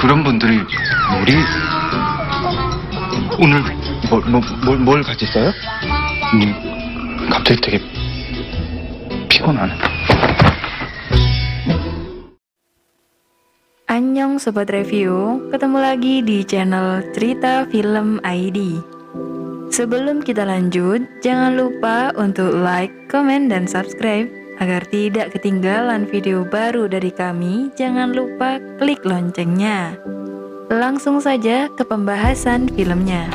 그런 분들이 우리 오늘 뭘 같이 써요? 갑자기 되게 피곤하네. Annyeong Sobat Review, ketemu lagi di channel Cerita Film ID. Sebelum kita lanjut, jangan lupa untuk like, komen, dan subscribe agar tidak ketinggalan video baru dari kami. Jangan lupa klik loncengnya. Langsung saja ke pembahasan filmnya.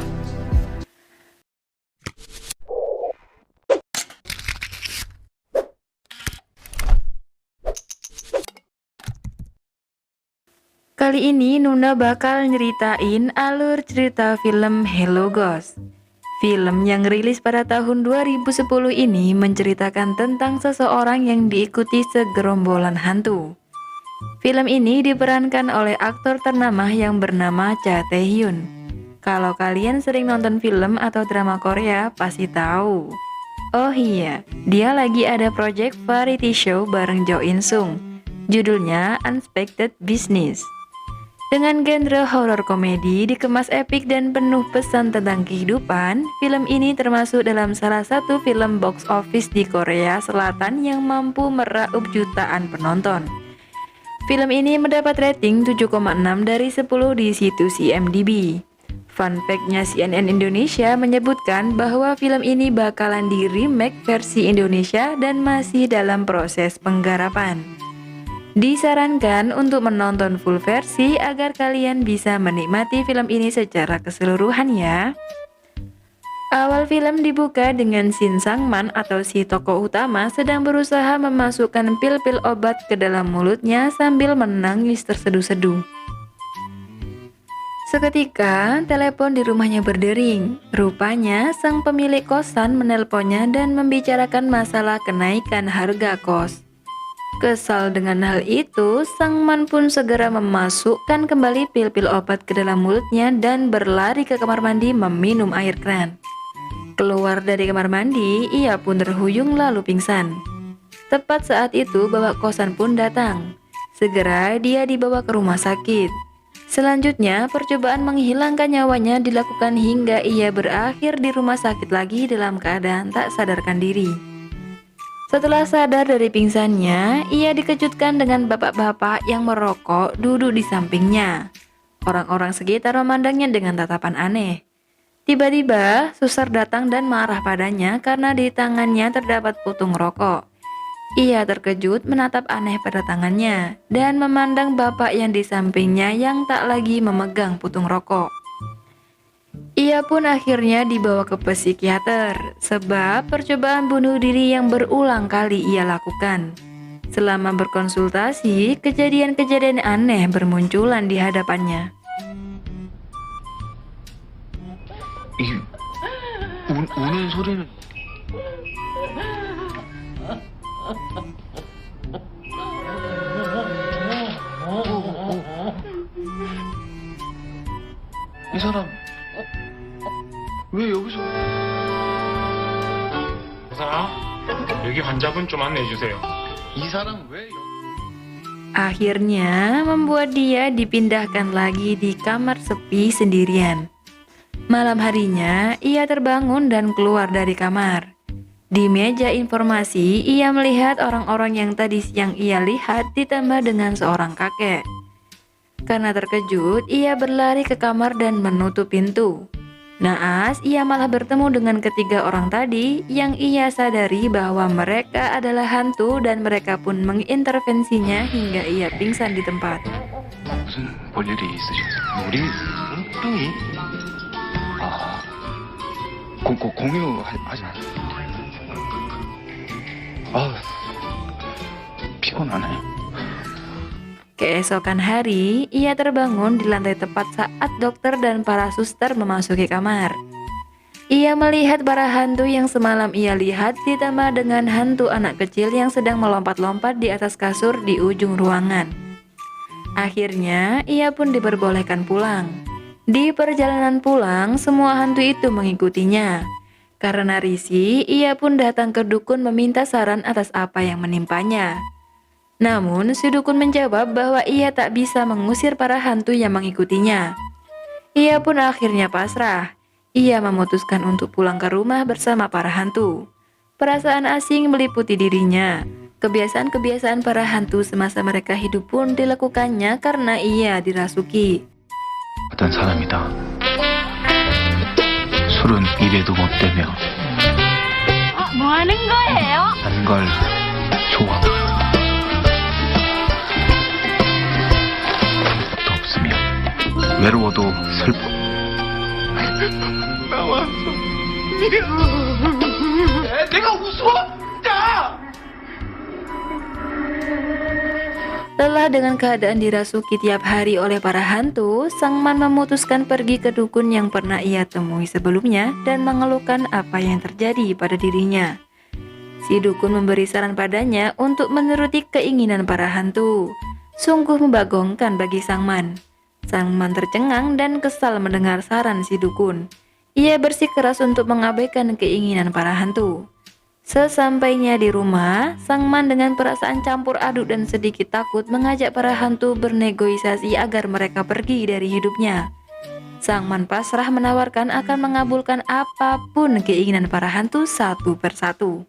Kali ini Nuna bakal nyeritain alur cerita film Hello Ghost. Film yang rilis pada tahun 2010 ini menceritakan tentang seseorang yang diikuti segerombolan hantu. Film ini diperankan oleh aktor ternama yang bernama Cha Tae-hyun. Kalau kalian sering nonton film atau drama Korea pasti tahu. Oh iya, dia lagi ada project variety show bareng Jo In Sung. Judulnya Unexpected Business. Dengan genre horor komedi dikemas epik dan penuh pesan tentang kehidupan, film ini termasuk dalam salah satu film box office di Korea Selatan yang mampu meraup jutaan penonton. Film ini mendapat rating 7,6 dari 10 di situs IMDb. Fun fact-nya CNN Indonesia menyebutkan bahwa film ini bakalan di-remake versi Indonesia dan masih dalam proses penggarapan. Disarankan untuk menonton full versi agar kalian bisa menikmati film ini secara keseluruhan ya. Awal film dibuka dengan Shin Sang-man atau si tokoh utama sedang berusaha memasukkan pil-pil obat ke dalam mulutnya sambil menangis terseduh-seduh. Seketika, telepon di rumahnya berdering. Rupanya, sang pemilik kosan menelponnya dan membicarakan masalah kenaikan harga kos. Kesal dengan hal itu, sang man pun segera memasukkan kembali pil-pil obat ke dalam mulutnya dan berlari ke kamar mandi meminum air keran. Keluar dari kamar mandi, ia pun terhuyung lalu pingsan. Tepat saat itu, bapak kosan pun datang. Segera dia dibawa ke rumah sakit. Selanjutnya, percobaan menghilangkan nyawanya dilakukan hingga ia berakhir di rumah sakit lagi dalam keadaan tak sadarkan diri. Setelah sadar dari pingsannya, ia dikejutkan dengan bapak-bapak yang merokok duduk di sampingnya. Orang-orang sekitar memandangnya dengan tatapan aneh. Tiba-tiba, susar datang dan marah padanya karena di tangannya terdapat putung rokok. Ia terkejut menatap aneh pada tangannya dan memandang bapak yang di sampingnya yang tak lagi memegang putung rokok. Ia pun akhirnya dibawa ke psikiater sebab percobaan bunuh diri yang berulang kali ia lakukan. Selama berkonsultasi, kejadian-kejadian aneh bermunculan di hadapannya. 우는 소리는 이 사람 왜 여기서 사람 여기 환자분 좀 안내해 주세요. 이 사람 왜 여기 Akhirnya membuat dia dipindahkan lagi di kamar sepi sendirian. Malam harinya, ia terbangun dan keluar dari kamar. Di meja informasi, ia melihat orang-orang yang tadi siang ia lihat ditambah dengan seorang kakek. Karena terkejut, ia berlari ke kamar dan menutup pintu. Naas, ia malah bertemu dengan ketiga orang tadi yang ia sadari bahwa mereka adalah hantu dan mereka pun mengintervensinya hingga ia pingsan di tempat. 무슨 볼일이 있으셨어요? 우리 뚱이 공유하지 마세요. 피곤하네. Keesokan hari, ia terbangun di lantai tepat saat dokter dan para suster memasuki kamar. Ia melihat para hantu yang semalam ia lihat ditambah dengan hantu anak kecil yang sedang melompat-lompat di atas kasur di ujung ruangan. Akhirnya, ia pun diperbolehkan pulang. Di perjalanan pulang, semua hantu itu mengikutinya. Karena risih, ia pun datang ke dukun meminta saran atas apa yang menimpanya. Namun, si dukun menjawab bahwa ia tak bisa mengusir para hantu yang mengikutinya. Ia pun akhirnya pasrah. Ia memutuskan untuk pulang ke rumah bersama para hantu. Perasaan asing meliputi dirinya. Kebiasaan-kebiasaan para hantu semasa mereka hidup pun dilakukannya karena ia dirasuki. 어떤 사람이다. 술은 입에도 못 대며 뭐 하는 거예요? 단 걸 좋아. 도 없으며 외로워도 슬퍼. 나왔어. 내가 우스워? 야! Lelah dengan keadaan dirasuki tiap hari oleh para hantu, Sang Man memutuskan pergi ke dukun yang pernah ia temui sebelumnya dan mengeluhkan apa yang terjadi pada dirinya. Si dukun memberi saran padanya untuk menuruti keinginan para hantu. Sungguh membagongkan bagi Sang Man. Sang Man tercengang dan kesal mendengar saran si dukun. Ia bersikeras untuk mengabaikan keinginan para hantu. Sesampainya di rumah, Sang Man dengan perasaan campur aduk dan sedikit takut mengajak para hantu bernegosiasi agar mereka pergi dari hidupnya. Sang Man pasrah menawarkan akan mengabulkan apapun keinginan para hantu satu persatu.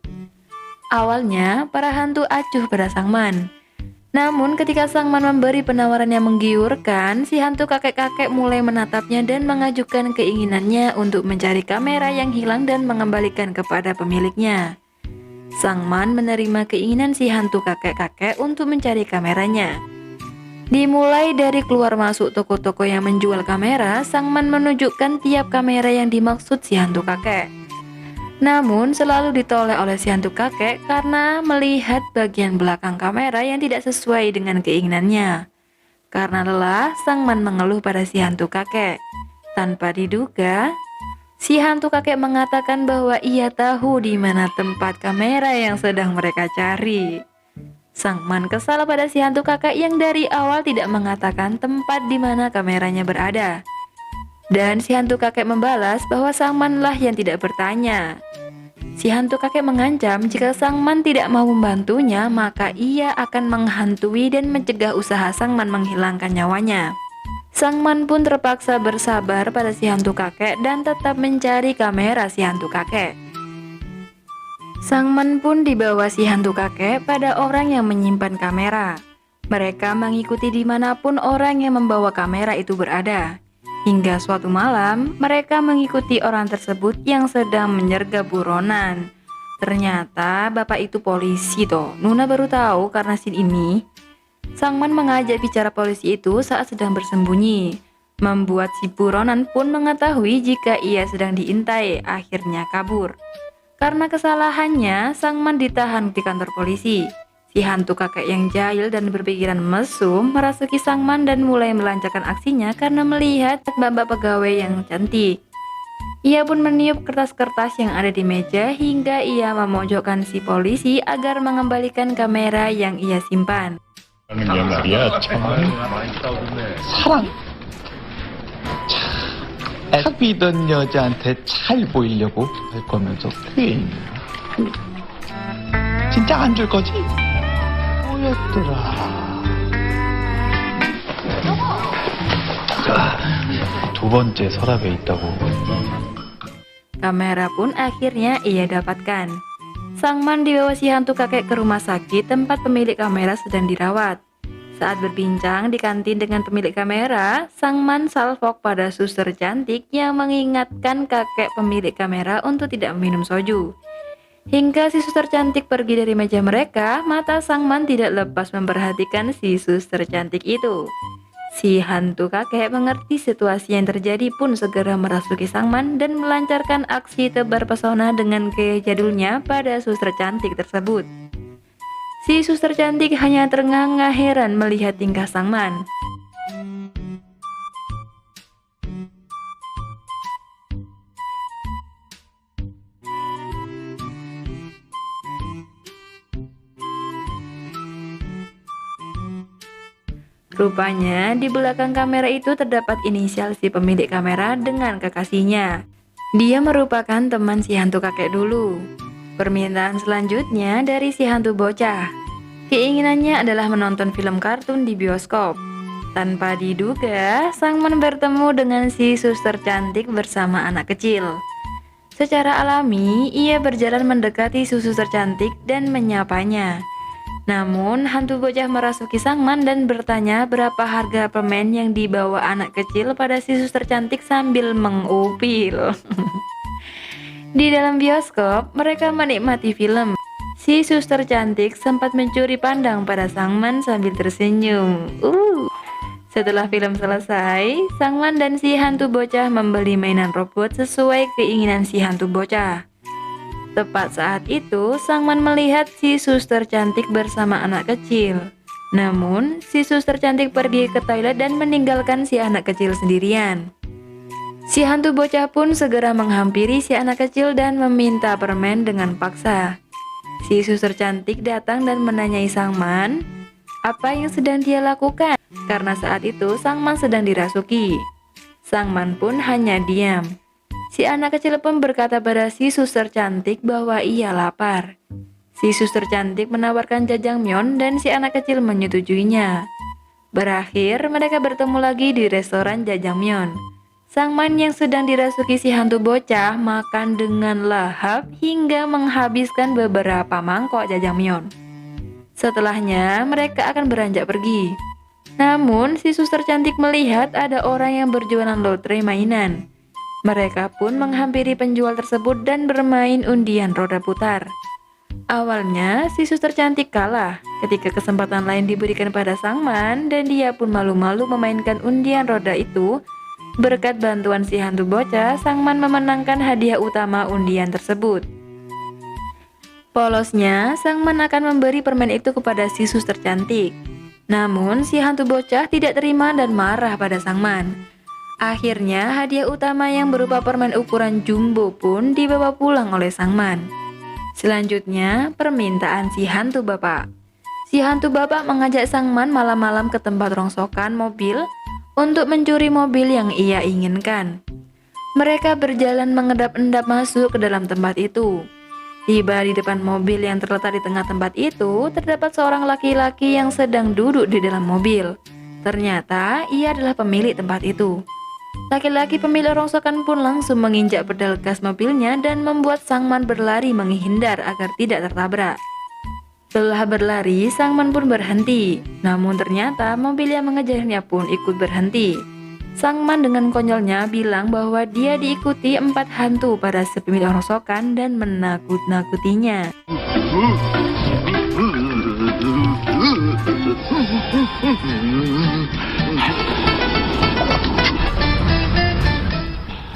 Awalnya, para hantu acuh pada Sang Man. Namun ketika Sang Man memberi penawaran yang menggiurkan, si hantu kakek-kakek mulai menatapnya dan mengajukan keinginannya untuk mencari kamera yang hilang dan mengembalikan kepada pemiliknya. Sang Man menerima keinginan si hantu kakek-kakek untuk mencari kameranya. Dimulai dari keluar masuk toko-toko yang menjual kamera, Sang Man menunjukkan tiap kamera yang dimaksud si hantu kakek. Namun selalu ditolak oleh si hantu kakek karena melihat bagian belakang kamera yang tidak sesuai dengan keinginannya. Karena lelah, Sang Man mengeluh pada si hantu kakek. Tanpa diduga, si hantu kakek mengatakan bahwa ia tahu di mana tempat kamera yang sedang mereka cari. Sang Man kesal pada si hantu kakek yang dari awal tidak mengatakan tempat di mana kameranya berada. Dan si hantu kakek membalas bahwa Sang Man lah yang tidak bertanya. Si hantu kakek mengancam jika Sang Man tidak mau membantunya, maka ia akan menghantui dan mencegah usaha Sang Man menghilangkan nyawanya. Sang Man pun terpaksa bersabar pada si hantu kakek dan tetap mencari kamera si hantu kakek. Sang Man pun dibawa si hantu kakek pada orang yang menyimpan kamera. Mereka mengikuti dimanapun orang yang membawa kamera itu berada. Hingga suatu malam, mereka mengikuti orang tersebut yang sedang menyergap buronan. Ternyata bapak itu polisi toh. Nuna baru tahu karena scene ini. Sang Man mengajak bicara polisi itu saat sedang bersembunyi. Membuat si buronan pun mengetahui jika ia sedang diintai, akhirnya kabur. Karena kesalahannya, Sang Man ditahan di kantor polisi. Si hantu kakek yang jahil dan berpikiran mesum merasuki Sang Man dan mulai melancarkan aksinya karena melihat mbak-mbak pegawai yang cantik. Ia pun meniup kertas-kertas yang ada di meja hingga ia memojokkan si polisi agar mengembalikan kamera yang ia simpan. 하는 게 말이야 참. 사랑. 사귀던 여자한테 잘 보이려고 할 거면서 괜히 진짜 안 줄 거지? 뭐였더라? 두 번째 서랍에 있다고. Kamera pun akhirnya ia dapatkan. Sang Man dibawa si hantu kakek ke rumah sakit tempat pemilik kamera sedang dirawat. Saat berbincang di kantin dengan pemilik kamera, Sang Man salvok pada suster cantik yang mengingatkan kakek pemilik kamera untuk tidak minum soju. Hingga si suster cantik pergi dari meja mereka, mata Sang Man tidak lepas memperhatikan si suster cantik itu. Si hantu kakek mengerti situasi yang terjadi pun segera merasuki Sang Man dan melancarkan aksi tebar pesona dengan gaya jadulnya pada suster cantik tersebut. Si suster cantik hanya ternganga heran melihat tingkah Sang Man. Rupanya di belakang kamera itu terdapat inisial si pemilik kamera dengan kekasihnya. Dia merupakan teman si hantu kakek dulu. Permintaan selanjutnya dari si hantu bocah. Keinginannya adalah menonton film kartun di bioskop. Tanpa diduga, Sangman bertemu dengan si suster cantik bersama anak kecil. Secara alami, ia berjalan mendekati si suster cantik dan menyapanya. Namun, hantu bocah merasuki Sangman dan bertanya berapa harga permen yang dibawa anak kecil pada si suster cantik sambil mengupil. Di dalam bioskop, mereka menikmati film. Si suster cantik sempat mencuri pandang pada Sangman sambil tersenyum. Setelah film selesai, Sangman dan si hantu bocah membeli mainan robot sesuai keinginan si hantu bocah. Tepat saat itu, Sangman melihat si suster cantik bersama anak kecil. Namun, si suster cantik pergi ke toilet dan meninggalkan si anak kecil sendirian. Si hantu bocah pun segera menghampiri si anak kecil dan meminta permen dengan paksa. Si suster cantik datang dan menanyai Sangman apa yang sedang dia lakukan, karena saat itu Sangman sedang dirasuki. Sangman pun hanya diam. Si anak kecil pun berkata pada si suster cantik bahwa ia lapar. Si suster cantik menawarkan jajangmyeon dan si anak kecil menyetujuinya. Berakhir, mereka bertemu lagi di restoran jajangmyeon. Sangman yang sedang dirasuki si hantu bocah makan dengan lahap hingga menghabiskan beberapa mangkok jajangmyeon. Setelahnya, mereka akan beranjak pergi. Namun, si suster cantik melihat ada orang yang berjualan lotre mainan. Mereka pun menghampiri penjual tersebut dan bermain undian roda putar. Awalnya, si suster cantik kalah ketika kesempatan lain diberikan pada Sangman dan dia pun malu-malu memainkan undian roda itu. Berkat bantuan si hantu bocah, Sangman memenangkan hadiah utama undian tersebut. Polosnya, Sangman akan memberi permen itu kepada si suster cantik. Namun, si hantu bocah tidak terima dan marah pada Sangman. Akhirnya, hadiah utama yang berupa permen ukuran jumbo pun dibawa pulang oleh Sangman. Selanjutnya, permintaan si hantu bapak. Si hantu bapak mengajak Sangman malam-malam ke tempat rongsokan mobil untuk mencuri mobil yang ia inginkan. Mereka berjalan mengedap-endap masuk ke dalam tempat itu. Tiba di depan mobil yang terletak di tengah tempat itu, terdapat seorang laki-laki yang sedang duduk di dalam mobil. Ternyata ia adalah pemilik tempat itu. Laki-laki pemilik rongsokan pun langsung menginjak pedal gas mobilnya dan membuat Sangman berlari menghindar agar tidak tertabrak. Setelah berlari, Sangman pun berhenti. Namun ternyata mobil yang mengejarnya pun ikut berhenti. Sangman dengan konyolnya bilang bahwa dia diikuti 4 hantu pada si pemilik rongsokan dan menakut-nakutinya.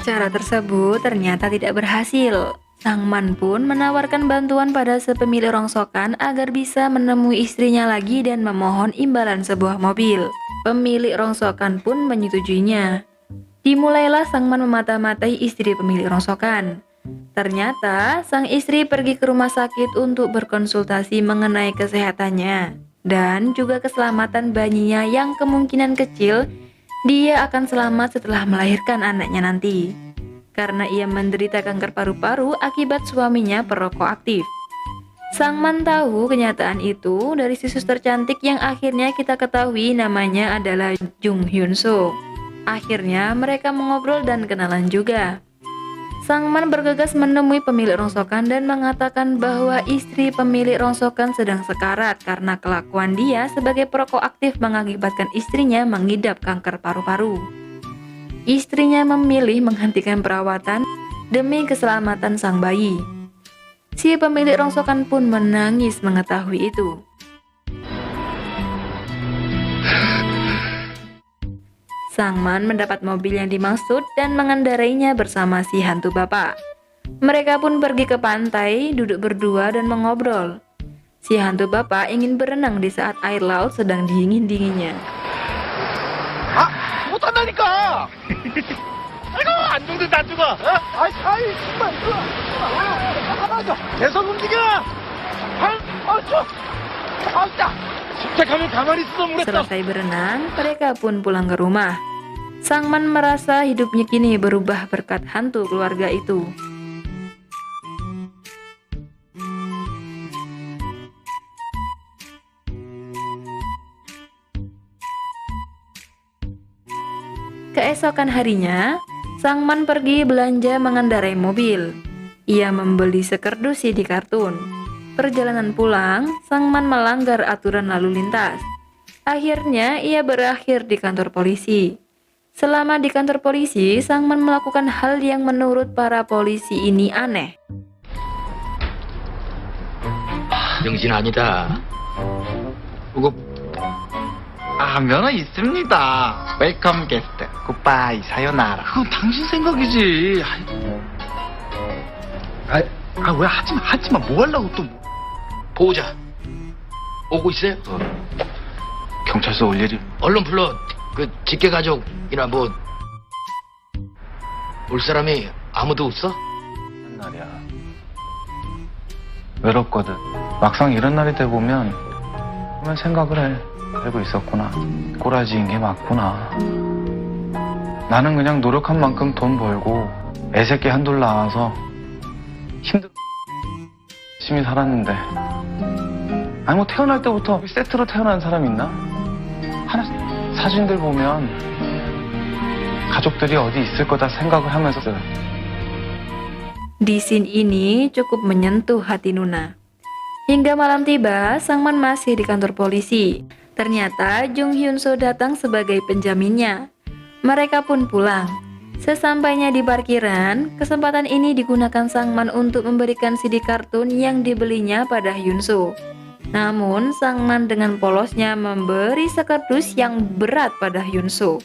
Cara tersebut ternyata tidak berhasil. Sangman pun menawarkan bantuan pada si pemilik rongsokan agar bisa menemui istrinya lagi dan memohon imbalan sebuah mobil. Pemilik rongsokan pun menyetujuinya. Dimulailah Sangman memata-matai istri pemilik rongsokan. Ternyata sang istri pergi ke rumah sakit untuk berkonsultasi mengenai kesehatannya dan juga keselamatan bayinya yang kemungkinan kecil dia akan selamat setelah melahirkan anaknya nanti. Karena ia menderita kanker paru-paru akibat suaminya perokok aktif. Sangman tahu kenyataan itu dari si suster cantik yang akhirnya kita ketahui namanya adalah Jung Hyun Soo. Akhirnya mereka mengobrol dan kenalan juga. Sangman bergegas menemui pemilik rongsokan dan mengatakan bahwa istri pemilik rongsokan sedang sekarat karena kelakuan dia sebagai perokok aktif mengakibatkan istrinya mengidap kanker paru-paru. Istrinya memilih menghentikan perawatan demi keselamatan sang bayi. Si pemilik rongsokan pun menangis mengetahui itu. Sangman mendapat mobil yang dimaksud dan mengendarainya bersama si hantu bapak. Mereka pun pergi ke pantai, duduk berdua dan mengobrol. Si hantu bapak ingin berenang di saat air laut sedang dingin-dinginnya. 못한다니까! 아이고, 안 죽는다, 안 죽어! 어? 아이, 정말, 계속 움직여! 침착하면 가만히 있어, 물에 떠! Selesai berenang, mereka pun pulang ke rumah. Sangman merasa hidupnya kini berubah berkat hantu keluarga itu. Keesokan harinya, Sang Man pergi belanja mengendarai mobil. Ia membeli sekerdus CD kartun. Perjalanan pulang, Sang Man melanggar aturan lalu lintas. Akhirnya ia berakhir di kantor polisi. Selama di kantor polisi, Sang Man melakukan hal yang menurut para polisi ini aneh. 영신 아니다. 그거 면허 있습니다. 웰컴 게스트. 굿바이, 사요나라. 그건 당신 생각이지. 왜 하지마. 뭐 하려고 또. 보호자 오고 있어요? 경찰서 올 일이. 얼른 불러. 그 직계 가족이나 뭐 올 사람이 아무도 없어? 날이야. 외롭거든. 막상 이런 날이 돼 보면 생각을 해. 알고 있었구나. 꼬라지인 게 맞구나. 나는 그냥 노력한 만큼 돈 벌고 애새끼 한둘 낳아서 힘들어 열심히 살았는데, 아니 뭐 태어날 때부터 세트로 태어난 사람 있나? 하나 사진들 보면 가족들이 어디 있을 거다 생각을 하면서. Di scene ini cukup menyentuh hati Nuna. Hingga malam tiba, Sang Man masih di kantor polisi. Ternyata Jung Hyun Soo datang sebagai penjaminnya. Mereka pun pulang. Sesampainya di parkiran, kesempatan ini digunakan Sang Man untuk memberikan CD kartun yang dibelinya pada Hyun Soo. Namun, Sang Man dengan polosnya memberi sekardus yang berat pada Hyun Soo.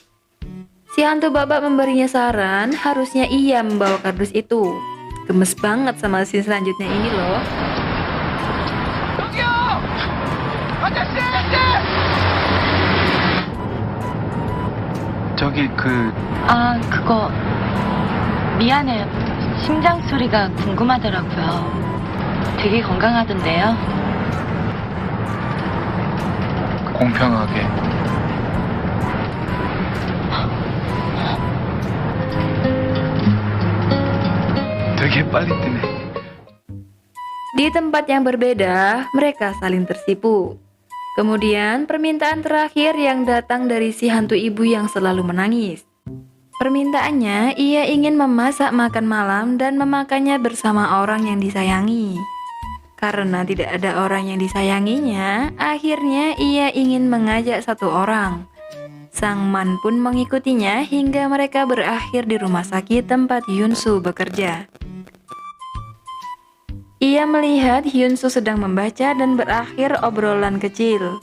Si hantu babak memberinya saran, harusnya ia membawa kardus itu. Gemes banget sama scene selanjutnya ini loh. 저기 아, 그거 미안해요. 심장 소리가 궁금하더라고요. 되게 건강하던데요. 공평하게. 되게 빨리 뜨네. Di tempat yang berbeda, mereka saling tersipu. Kemudian permintaan terakhir yang datang dari si hantu ibu yang selalu menangis. Permintaannya, ia ingin memasak makan malam dan memakannya bersama orang yang disayangi. Karena tidak ada orang yang disayanginya, akhirnya ia ingin mengajak satu orang. Sang Man pun mengikutinya hingga mereka berakhir di rumah sakit tempat Hyun Soo bekerja. Ia melihat Hyun Soo sedang membaca dan berakhir obrolan kecil.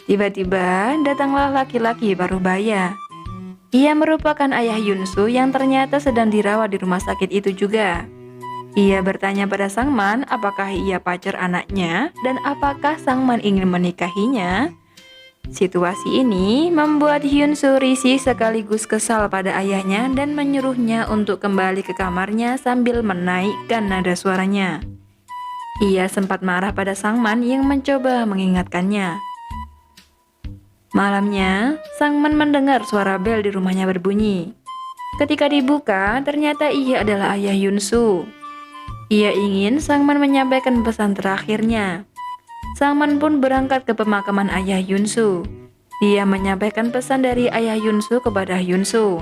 Tiba-tiba datanglah laki-laki paruh baya. Ia merupakan ayah Hyun Soo yang ternyata sedang dirawat di rumah sakit itu juga. Ia bertanya pada Sang Man apakah ia pacar anaknya dan apakah Sang Man ingin menikahinya. Situasi ini membuat Hyun Soo risih sekaligus kesal pada ayahnya dan menyuruhnya untuk kembali ke kamarnya sambil menaikkan nada suaranya. Ia sempat marah pada Sang Man yang mencoba mengingatkannya. Malamnya, Sang Man mendengar suara bel di rumahnya berbunyi. Ketika dibuka, ternyata ia adalah ayah Hyun Soo. Ia ingin Sang Man menyampaikan pesan terakhirnya. Sang Man pun berangkat ke pemakaman ayah Hyun Soo. Dia menyampaikan pesan dari ayah Hyun Soo kepada Hyun Soo.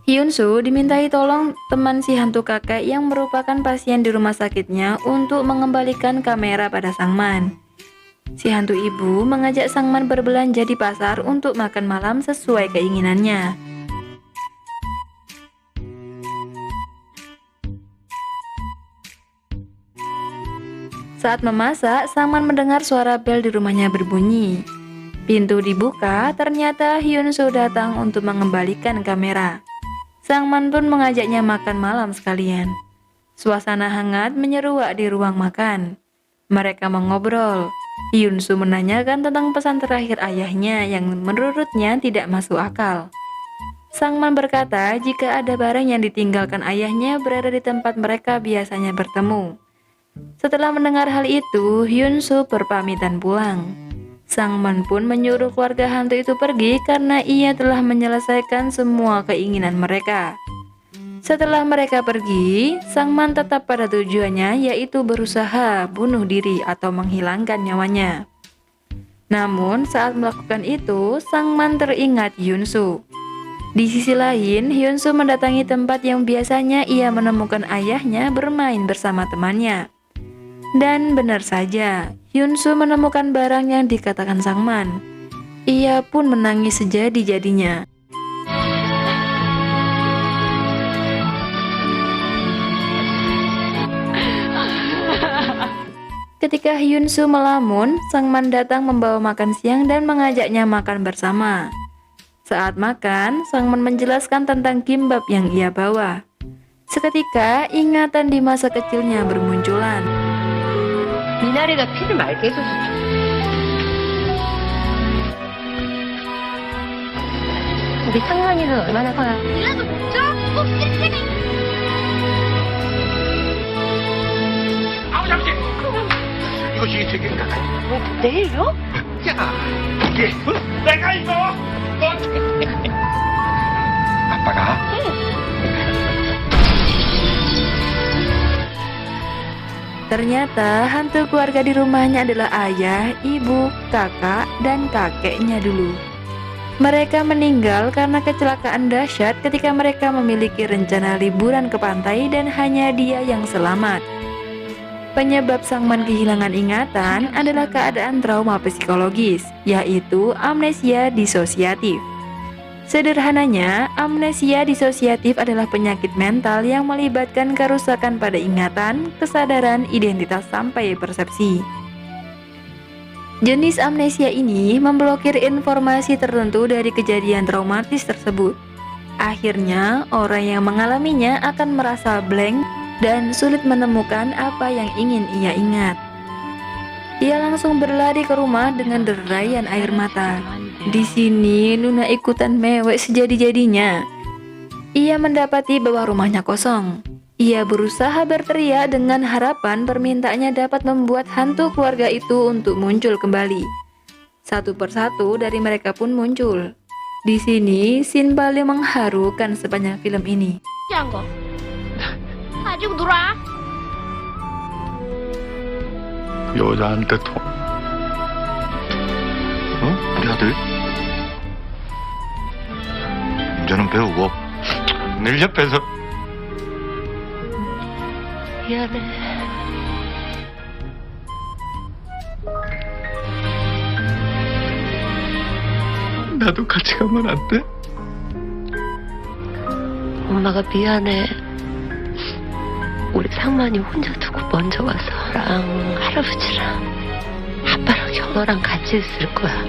Hyun Soo dimintai tolong teman si hantu kakek yang merupakan pasien di rumah sakitnya untuk mengembalikan kamera pada Sang Man. Si hantu ibu mengajak Sang Man berbelanja di pasar untuk makan malam sesuai keinginannya. Saat memasak, Sang Man mendengar suara bel di rumahnya berbunyi. Pintu dibuka, ternyata Hyun Soo datang untuk mengembalikan kamera. Sang Man pun mengajaknya makan malam sekalian. Suasana hangat menyeruak di ruang makan. Mereka mengobrol. Hyun Soo menanyakan tentang pesan terakhir ayahnya yang menurutnya tidak masuk akal. Sang Man berkata jika ada barang yang ditinggalkan ayahnya berada di tempat mereka biasanya bertemu. Setelah mendengar hal itu, Hyun Soo berpamitan pulang. Sang Man pun menyuruh keluarga hantu itu pergi karena ia telah menyelesaikan semua keinginan mereka. Setelah mereka pergi, Sang Man tetap pada tujuannya yaitu berusaha bunuh diri atau menghilangkan nyawanya. Namun saat melakukan itu, sang man teringat Hyun-soo. Di sisi lain, Hyun-soo mendatangi tempat yang biasanya ia menemukan ayahnya bermain bersama temannya. Dan benar saja, Hyun-soo menemukan barang yang dikatakan sang man. Ia pun menangis sejadi-jadinya. Ketika Hyun-soo melamun, sang man datang membawa makan siang dan mengajaknya makan bersama. Saat makan, sang man menjelaskan tentang kimbap yang ia bawa. Seketika, ingatan di masa kecilnya bermunculan. 미나리가 피를 맑게 해줬어. 우리 상만이는 얼마나 커야? 아우 잠시. 이것이 되게 내일요? 야, 이게 내가 이거 아빠가? Ternyata hantu keluarga di rumahnya adalah ayah, ibu, kakak, dan kakeknya dulu. Mereka meninggal karena kecelakaan dahsyat ketika mereka memiliki rencana liburan ke pantai dan hanya dia yang selamat. Penyebab sang man kehilangan ingatan adalah keadaan trauma psikologis, yaitu amnesia disosiatif. Sederhananya, amnesia disosiatif adalah penyakit mental yang melibatkan kerusakan pada ingatan, kesadaran, identitas, sampai persepsi. Jenis amnesia ini memblokir informasi tertentu dari kejadian traumatis tersebut. Akhirnya, orang yang mengalaminya akan merasa blank dan sulit menemukan apa yang ingin ia ingat. Ia langsung berlari ke rumah dengan derayan air mata. Di sini, Nuna ikutan mewek sejadi-jadinya. Ia mendapati bahwa rumahnya kosong. Ia berusaha berteriak dengan harapan permintaannya dapat membuat hantu keluarga itu untuk muncul kembali. Satu persatu dari mereka pun muncul. Di sini, scene paling mengharukan sepanjang film ini. 한 거. 가지고 놀아. 여자한테 돈? 어? 우리 아들? 운전은 배우고 늘 옆에서 미안해. 나도 같이 가면 안 돼? 엄마가 미안해. 우리 상만이 혼자 두고 먼저 와서 랑 할아버지랑 아빠랑 현호랑 같이 있을 거야.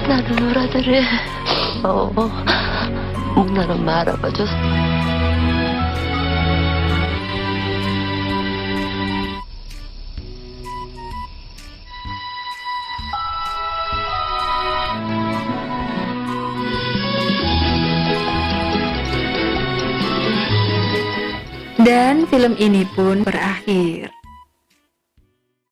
나는 우리 아들을 못난 엄마 알아봐줬어. Dan film ini pun berakhir.